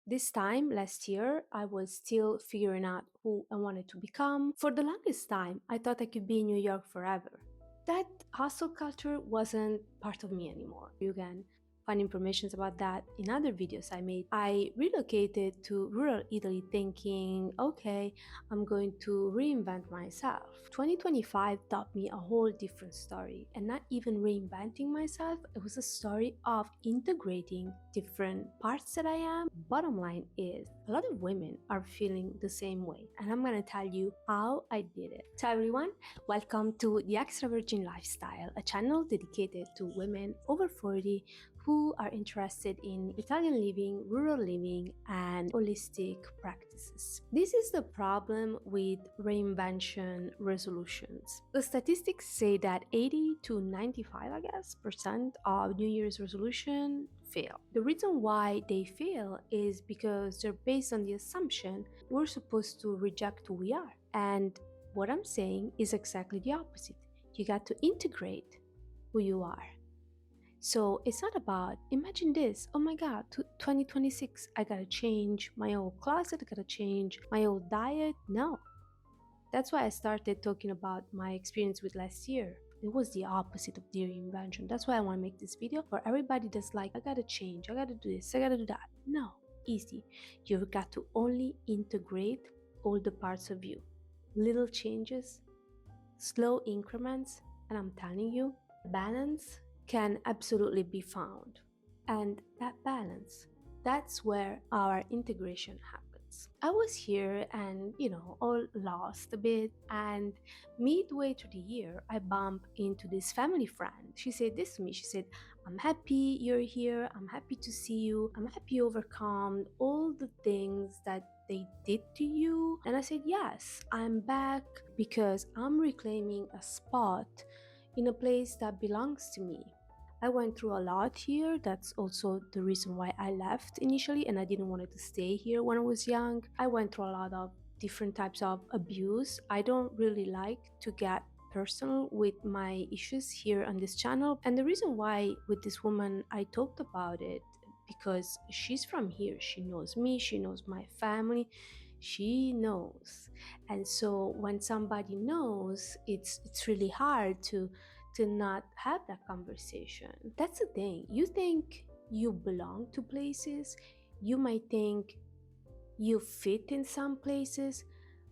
This time last year, I was still figuring out who I wanted to become. For the longest time, I thought I could be in New York forever. That hustle culture wasn't part of me anymore. You can find information about that in other videos I made. I relocated to rural Italy thinking, okay, I'm going to reinvent myself. 2025 taught me a whole different story, and not even reinventing myself, it was a story of integrating different parts that I am. Bottom line is, a lot of women are feeling the same way, and I'm gonna tell you how I did it. So everyone, welcome to the Extra Virgin Lifestyle, a channel dedicated to women over 40 who are interested in Italian living, rural living, and holistic practices. This is the problem with reinvention resolutions. The statistics say that 80 to 95, percent of New Year's resolution fail. The reason why they fail is because they're based on the assumption we're supposed to reject who we are. And what I'm saying is exactly the opposite. You got to integrate who you are. So it's not about, imagine this, oh my God, 2026, I gotta change my whole closet, I gotta change my whole diet. No. That's why I started talking about my experience with last year. It was the opposite of the reinvention. That's why I want to make this video for everybody that's like, I gotta change, I gotta do this, I gotta do that. No, easy. You've got to only integrate all the parts of you. Little changes, slow increments, and I'm telling you, balance can absolutely be found. And that balance, that's where our integration happens. I was here and, all lost a bit. And midway through the year, I bumped into this family friend. She said this to me. She said, I'm happy you're here. I'm happy to see you. I'm happy you overcome all the things that they did to you. And I said, yes, I'm back because I'm reclaiming a spot in a place that belongs to me. I went through a lot here. That's also the reason why I left initially, and I didn't want to stay here when I was young. I went through a lot of different types of abuse. I don't really like to get personal with my issues here on this channel. And the reason why with this woman I talked about it, because she's from here. She knows me, she knows my family, she knows. And so when somebody knows, it's really hard to not have that conversation. That's the thing. You think you belong to places, you might think you fit in some places,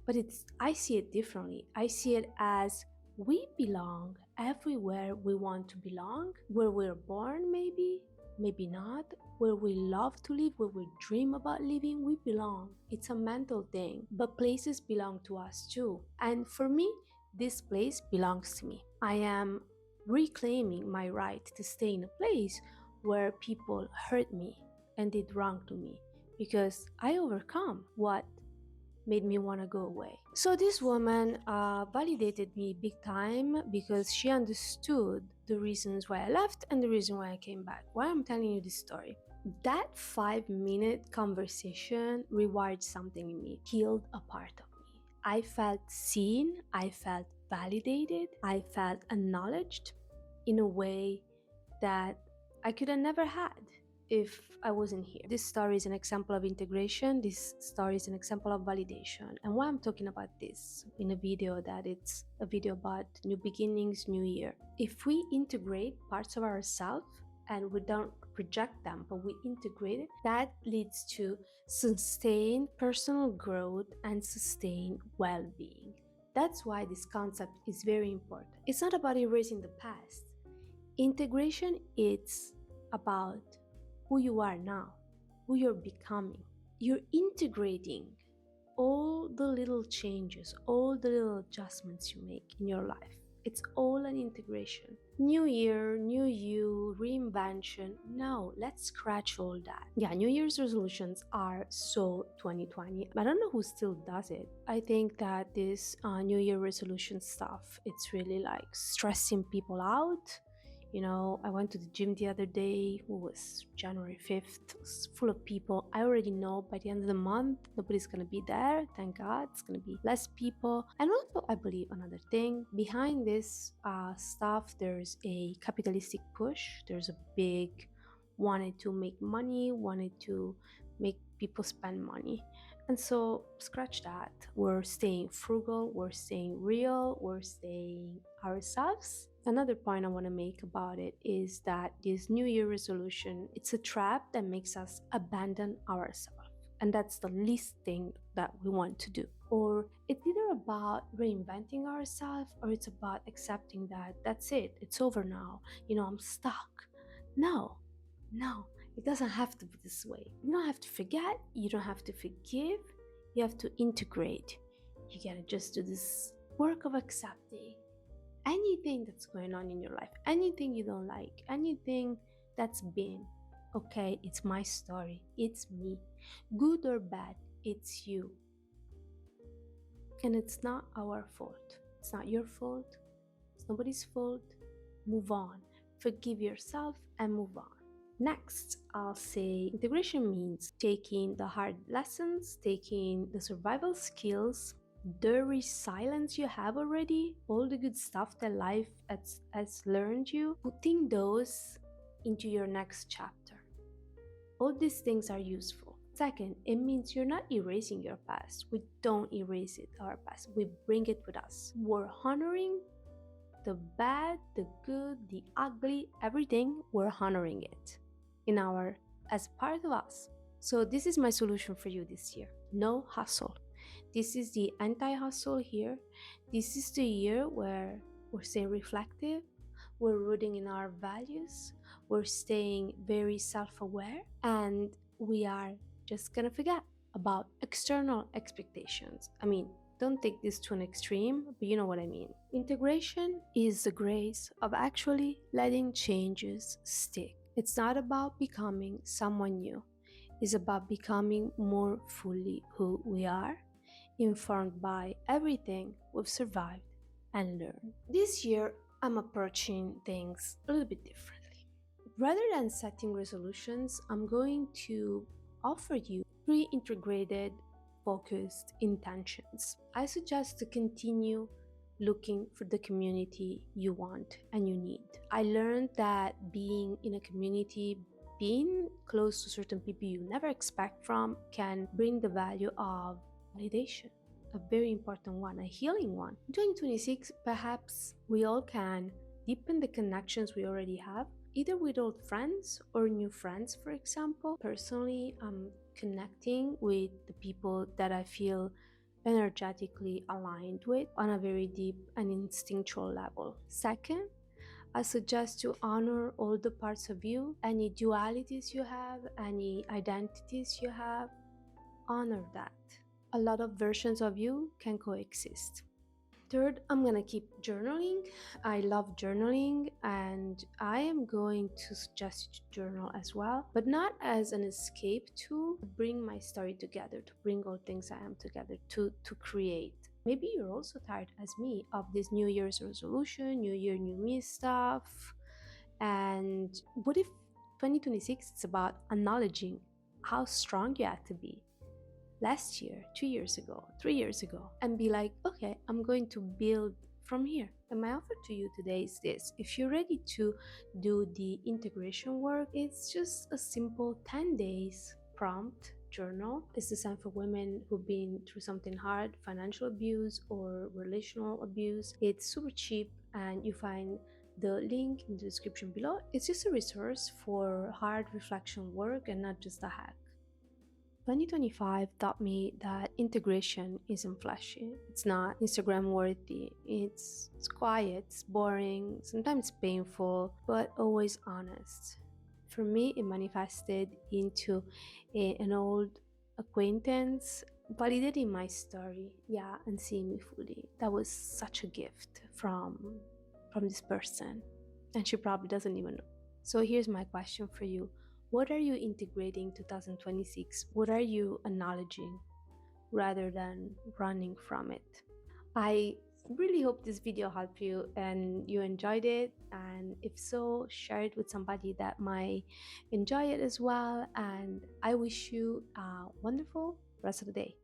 but I see it differently. I see it as we belong everywhere we want to belong, where we're born, maybe not, where we love to live, where we dream about living, we belong. It's a mental thing, but places belong to us too. And for me, this place belongs to me. I am reclaiming my right to stay in a place where people hurt me and did wrong to me, because I overcome what made me want to go away. So this woman validated me big time because she understood the reasons why I left and the reason why I came back. Why I'm telling you this story. That 5-minute conversation rewired something in me, healed a part of me. I felt seen, I felt validated, I felt acknowledged in a way that I could have never had if I wasn't here. This story is an example of integration. This story is an example of validation. And why I'm talking about this in a video, that it's a video about new beginnings, new year. If we integrate parts of ourselves and we don't reject them, but we integrate it, that leads to sustained personal growth and sustained well-being. That's why this concept is very important. It's not about erasing the past. Integration, it's about who you are now, who you're becoming. You're integrating all the little changes, all the little adjustments you make in your life. It's all an integration. New year, new you, reinvention. No, let's scratch all that. Yeah, New Year's resolutions are so 2020. I don't know who still does it. I think that this New Year resolution stuff, it's really like stressing people out. I went to the gym the other day. It was January 5th. It was full of people. I already know by the end of the month, nobody's going to be there. Thank God. It's going to be less people. And also, I believe another thing, behind this stuff, there's a capitalistic push. There's a big wanted to make money, wanted to make people spend money. And so, scratch that. We're staying frugal, we're staying real, we're staying ourselves. Another point I want to make about it is that this New Year resolution, it's a trap that makes us abandon ourselves. And that's the least thing that we want to do. Or it's either about reinventing ourselves or it's about accepting that that's it, it's over now. I'm stuck. No, no, it doesn't have to be this way. You don't have to forget, you don't have to forgive, you have to integrate. You gotta just do this work of accepting anything that's going on in your life, anything you don't like, anything that's been. Okay, it's my story, it's me. Good or bad, it's you. And it's not our fault. It's not your fault. It's nobody's fault. Move on. Forgive yourself and move on. Next, I'll say integration means taking the hard lessons, taking the survival skills, the resilience you have already, all the good stuff that life has learned you, putting those into your next chapter. All these things are useful. Second, it means you're not erasing your past. We don't erase our past. We bring it with us. We're honoring the bad, the good, the ugly, everything. We're honoring it as part of us. So this is my solution for you this year. No hustle. This is the anti-hustle here. This is the year where we're staying reflective. We're rooting in our values. We're staying very self-aware, and we are just gonna forget about external expectations. Don't take this to an extreme, but you know what I mean. Integration is the grace of actually letting changes stick. It's not about becoming someone new. It's about becoming more fully who we are, informed by everything we've survived and learned. This year, I'm approaching things a little bit differently. Rather than setting resolutions, I'm going to offer you 3 integrated, focused intentions. I suggest to continue looking for the community you want and you need. I learned that being in a community, being close to certain people you never expect from, can bring the value of validation, a very important one, a healing one. In 2026, perhaps we all can deepen the connections we already have, either with old friends or new friends, for example. Personally, I'm connecting with the people that I feel energetically aligned with on a very deep and instinctual level. Second, I suggest to honor all the parts of you, any dualities you have, any identities you have. Honor that. A lot of versions of you can coexist. Third, I'm gonna keep journaling. I love journaling, and I am going to suggest you to journal as well, but not as an escape tool, to bring my story together, to bring all things I am together, to create. Maybe you're also tired as me of this New Year's resolution, New Year, New Me stuff. And what if 2026 is about acknowledging how strong you had to be last year, 2 years ago, 3 years ago, and be like, okay, I'm going to build from here. And my offer to you today is this: if you're ready to do the integration work, it's just a simple 10 days prompt journal. It's designed for women who've been through something hard, financial abuse or relational abuse. It's super cheap, and you find the link in the description below. It's just a resource for hard reflection work and not just a hack. 2025 taught me that integration isn't flashy. It's not Instagram worthy. It's quiet, it's boring, sometimes painful, but always honest. For me, it manifested into an old acquaintance validating my story, and seeing me fully. That was such a gift from this person, and she probably doesn't even know. So here's my question for you. What are you integrating 2026? What are you acknowledging rather than running from it? I really hope this video helped you and you enjoyed it. And if so, share it with somebody that might enjoy it as well. And I wish you a wonderful rest of the day.